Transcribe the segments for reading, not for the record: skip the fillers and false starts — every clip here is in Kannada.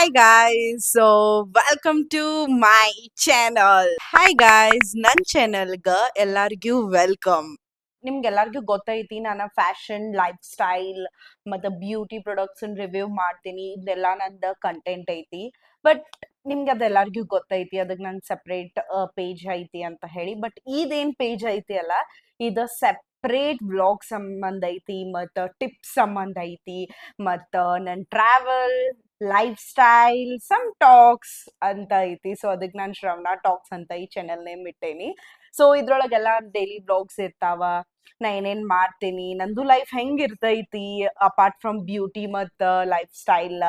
Hi guys, so welcome to my channel. Hi guys, ನನ್ನ ಚಾನೆಲ್ಗೆ ಎಲ್ಲರಿಗೂ ವೆಲ್ಕಮ್. ನಿಮ್ಗೆಲ್ಲರಿಗೂ ಗೊತ್ತೈತಿ ನಾನು ಫ್ಯಾಷನ್ ಲೈಫ್ ಸ್ಟೈಲ್ ಮತ್ತು ಬ್ಯೂಟಿ ಪ್ರಾಡಕ್ಟ್ಸ್ ರಿವ್ಯೂ ಮಾಡ್ತೀನಿ. ಇದೆಲ್ಲ ನಂದು ಕಂಟೆಂಟ್ ಐತಿ. ಬಟ್ ನಿಮ್ಗೆ ಅದೆಲ್ಲರಿಗೂ ಗೊತ್ತೈತಿ, ಅದಕ್ಕೆ ನಂಗೆ ಸಪ್ರೇಟ್ ಪೇಜ್ ಐತಿ ಅಂತ ಹೇಳಿ. ಬಟ್ ಇದೇನು ಪೇಜ್ ಐತಿ ಅಲ್ಲ, ಇದು ಸಪ್ರೇಟ್ ವ್ಲಾಗ್ ಸಂಬಂಧ ಐತಿ, ಮತ್ತು ಟಿಪ್ಸ್ ಸಂಬಂಧ ಐತಿ, ಮತ್ತು ನನ್ನ travel lifestyle some talks ಅಂತ ಐತಿ. ಸೊ ಅದಕ್ಕೆ ನಾನು ಶ್ರವಣ ಟಾಕ್ಸ್ ಅಂತ ಈ ಚಾನೆಲ್ ನೇಮ್ ಇಟ್ಟೇನಿ. ಸೊ ಇದ್ರೊಳಗೆಲ್ಲ ಡೈಲಿ ಬ್ಲಾಗ್ಸ್ ಇರ್ತಾವ, ನಾ ಏನೇನ್ ಮಾಡ್ತೀನಿ, ನಂದು ಲೈಫ್ ಹೆಂಗಿರ್ತೈತಿ ಅಪಾರ್ಟ್ ಫ್ರಮ್ ಬ್ಯೂಟಿ ಮತ್ತು lifestyle.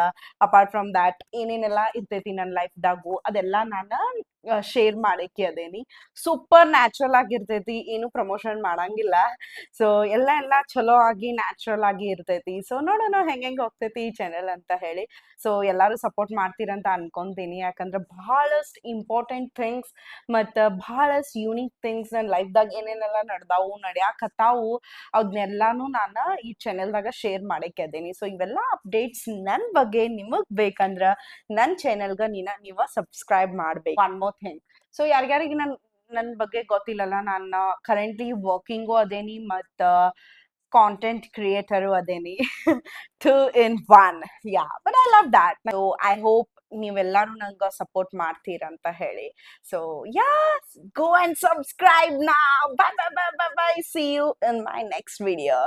Apart from that ಏನೇನೆಲ್ಲ ಇರ್ತೈತಿ ನನ್ನ ಲೈಫ್ದಾಗು ಅದೆಲ್ಲ ನಾನು ಶೇರ್ ಮಾಡಕ್ಕೆ ಅದೇನಿ. ಸೂಪರ್ ನ್ಯಾಚುರಲ್ ಆಗಿರ್ತೈತಿ, ಏನು ಪ್ರಮೋಷನ್ ಮಾಡಂಗಿಲ್ಲ. ಸೊ ಎಲ್ಲ ಚಲೋ ಆಗಿ ನ್ಯಾಚುರಲ್ ಆಗಿ ಇರ್ತೈತಿ. ಸೊ ನೋಡೋಣ ಹೆಂಗೆ ಹೋಗ್ತೈತಿ ಈ ಚಾನೆಲ್ ಅಂತ ಹೇಳಿ. ಸೊ ಎಲ್ಲರೂ ಸಪೋರ್ಟ್ ಮಾಡ್ತೀರಂತ ಅನ್ಕೊಂತೀನಿ, ಯಾಕಂದ್ರೆ ಬಹಳಷ್ಟು ಇಂಪಾರ್ಟೆಂಟ್ ಥಿಂಗ್ಸ್ ಮತ್ತು ಬಹಳಷ್ಟು ಯೂನಿಕ್ ಥಿಂಗ್ಸ್ ನನ್ನ ಲೈಫ್ದಾಗ ಏನೇನೆಲ್ಲ ನಡೆದಾವು ನಡೆಯಾಕತ್ತಾವು ಅದನ್ನೆಲ್ಲಾನು ನಾನು ಈ ಚಾನೆಲ್ದಾಗ ಶೇರ್ ಮಾಡಕ್ಕೆ ಅದೇನಿ. ಸೊ ಇವೆಲ್ಲ ಅಪ್ಡೇಟ್ಸ್ ನನ್ನ ಬಗ್ಗೆ ನಿಮಗೆ ಬೇಕಂದ್ರೆ ನನ್ನ ಚಾನೆಲ್ಗೆ ನೀವು ಸಬ್ಸ್ಕ್ರೈಬ್ ಮಾಡ್ಬೇಕು. ಒನ್ ಮೋರ್ ಥಿಂಗ್, ಸೊ ಯಾರ್ಯಾರಿಗೆ ನನ್ನ ಬಗ್ಗೆ ಗೊತ್ತಿಲ್ಲಲ್ಲ, ನಾನು ಕರೆಂಟ್ಲಿ ವರ್ಕಿಂಗು ಅದೇನಿ ಮತ್ತು ಕಾಂಟೆಂಟ್ ಕ್ರಿಯೇಟರು ಅದೇನಿ. Two in one. Yeah, but I love that. So I hope ನೀವೆಲ್ಲರೂ ನಂಗೆ ಸಪೋರ್ಟ್ ಮಾಡ್ತೀರಂತ ಹೇಳಿ. So yeah, go and subscribe now. Bye bye bye bye bye. See you in my next video.